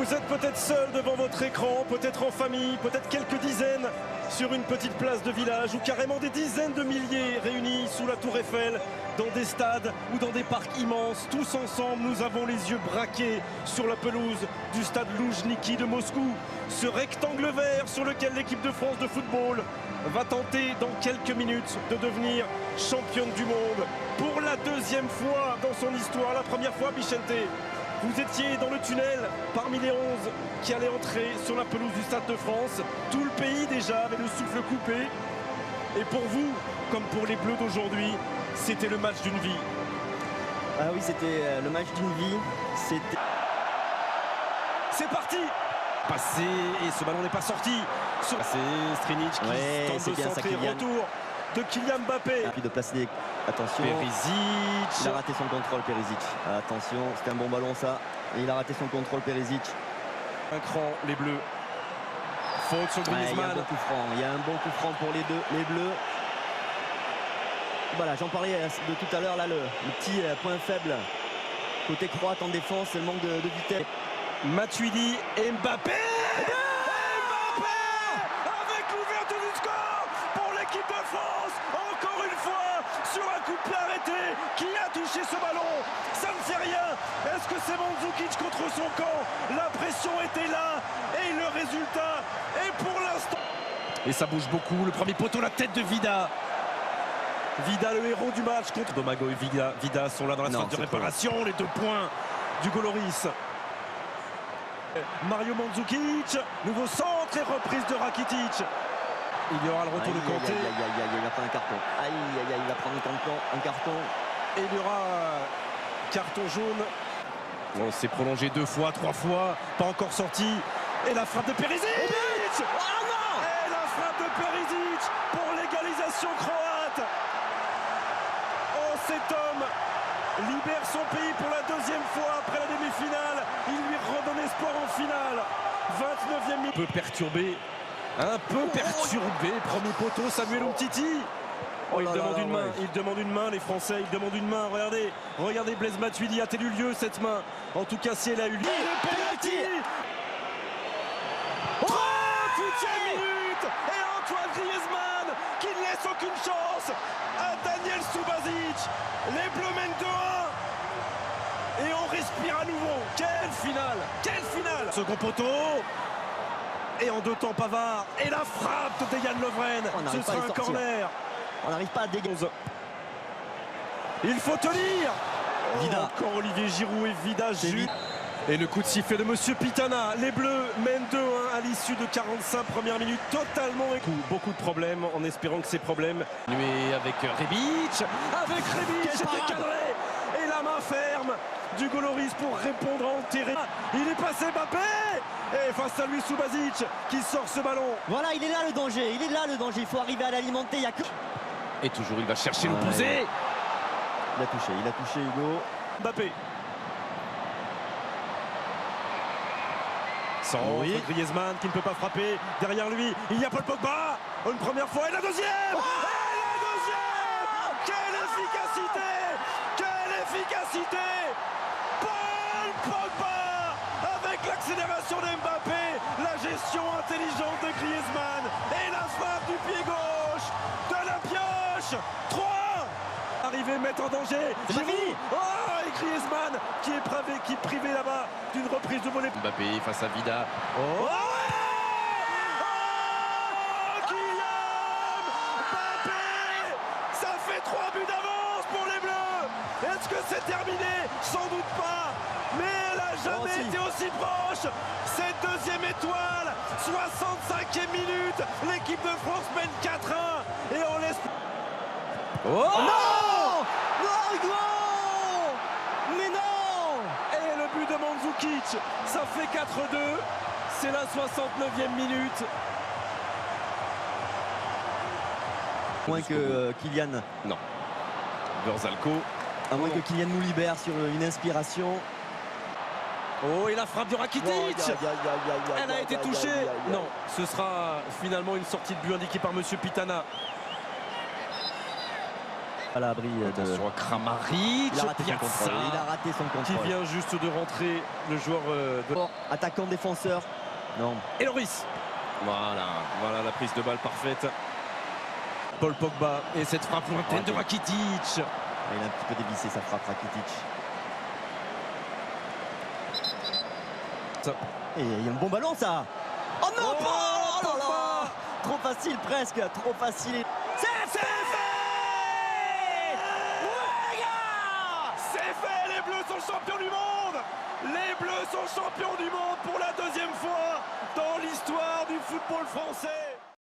Vous êtes peut-être seul devant votre écran, peut-être en famille, peut-être quelques dizaines sur une petite place de village ou carrément des dizaines de milliers réunis sous la tour Eiffel, dans des stades ou dans des parcs immenses. Tous ensemble, nous avons les yeux braqués sur la pelouse du stade Loujniki de Moscou. Ce rectangle vert sur lequel l'équipe de France de football va tenter dans quelques minutes de devenir championne du monde pour la deuxième fois dans son histoire. La première fois, Bichente, vous étiez dans le tunnel parmi les 11 qui allaient entrer sur la pelouse du Stade de France. Tout le pays déjà avait le souffle coupé. Et pour vous, comme pour les Bleus d'aujourd'hui, c'était le match d'une vie. Ah oui, c'était le match d'une vie. C'est parti! Passé et ce ballon n'est pas sorti. C'est Strinic qui tente de centrer. Retour de Kylian Mbappé. De placer, attention. Perisic. Il a raté son contrôle, Perisic. Attention, c'était un bon ballon ça. Et il a raté son contrôle, Perisic. Un cran, les Bleus. Faute sur Griezmann. Il y a un bon coup franc pour les Bleus. Voilà, j'en parlais de tout à l'heure, là, le petit point faible. Côté croate en défense, c'est le manque de vitesse. Matuidi et Mbappé. Avec l'ouverture du score pour l'équipe de France. Encore une fois, sur un coup de pied arrêté. Qui a touché ce ballon? Ça ne fait rien. Est-ce que c'est Mandzukic contre son camp? La pression était là. Et le résultat est pour l'instant. Et ça bouge beaucoup. Le premier poteau, la tête de Vida. Vida, le héros du match contre Domago et Vida sont là dans la phase de réparation. Les 2 points du Goloris. Mario Mandzukic, nouveau centre et reprise de Rakitic. Il y aura le retour de Kanté. Il va prendre un carton. Il va prendre un carton. Et il y aura carton jaune. On s'est prolongé 2 fois, 3 fois, pas encore sorti. Et la frappe de Perisic. Et la frappe de Perisic pour l'égalisation croate. Oh, cet homme libère son pays pour la 2e fois après la demi-finale. Il lui redonne espoir en finale. 29e minute. Un peu perturbé. Premier poteau, Samuel Umtiti. Oh, il demande une main. Il demande une main, les Français. Il demande une main. Regardez Blaise Matuidi. A-t-elle eu lieu cette main? En tout cas, si elle a eu lieu. Le penalty. 38e minute. Et Antoine Griezmann qui ne laisse aucune chance à Daniel Subasic. Les Bleus mènent 2-1. Et on respire à nouveau. Quelle finale! Quelle finale! Second poteau. Et en 2 temps, Pavard. Et la frappe de Dejan Lovren. Ce sera un corner. On n'arrive pas à dégager. Il faut tenir. Vida. Encore Olivier Giroud et Vida. Et le coup de sifflet de Monsieur Pitana. Les Bleus mènent 2-1 à l'issue de 45 premières minutes. Totalement beaucoup de problèmes, en espérant que ces problèmes. Avec Rebic. C'était cadré. Et la main ferme du Goloris pour répondre en terrain. Il est passé Mbappé. Et face à lui Subasic qui sort ce ballon. Voilà, il est là le danger. Il faut arriver à l'alimenter. Et toujours il va chercher l'opposé. Il a touché Hugo. Mbappé. Griezmann qui ne peut pas frapper. Derrière lui, il y a Paul Pogba. Une première fois et la deuxième. Quelle efficacité! Quelle efficacité! Paul Pogba avec l'accélération d'Mbappé, la gestion intelligente de Griezmann et la frappe du pied gauche de la pioche. 3. Arrivé mettre en danger. Giroud. Oh, et Griezmann qui est privé là-bas d'une reprise de volée. Mbappé face à Vida. Kylian Mbappé. Ça fait 3 buts d'avance pour les Bleus. Est-ce que c'est terminé? Sans doute pas. Mais elle n'a jamais été aussi proche. Cette 2e étoile. 65e minute. L'équipe de France mène 4-1. Et on laisse... Mais non! Et le but de Mandzukic, ça fait 4-2. C'est la 69e minute. Moins que Kylian. Non. Verzalco. À moins que Kylian nous libère sur une inspiration. Oh, et la frappe de Rakitic. Elle a été touchée. Non, ce sera finalement une sortie de but indiquée par Monsieur Pitana. À l'abri de... Attention à Kramaric. Il a raté son Piazza, contrôle. Il a raté son qui contrôle. vient juste de rentrer, le joueur de... Attaquant défenseur. Non. Et Loris. Voilà la prise de balle parfaite. Paul Pogba et cette frappe lointaine de Rakitic. Il a un petit peu dévissé sa frappe, Rakitic. Et il y a un bon ballon, ça. Oh non, oh là là. Trop facile presque, trop facile. C'est fait. Ouais, gars, c'est fait, les Bleus sont champions du monde. Les Bleus sont champions du monde pour la deuxième fois dans l'histoire du football français.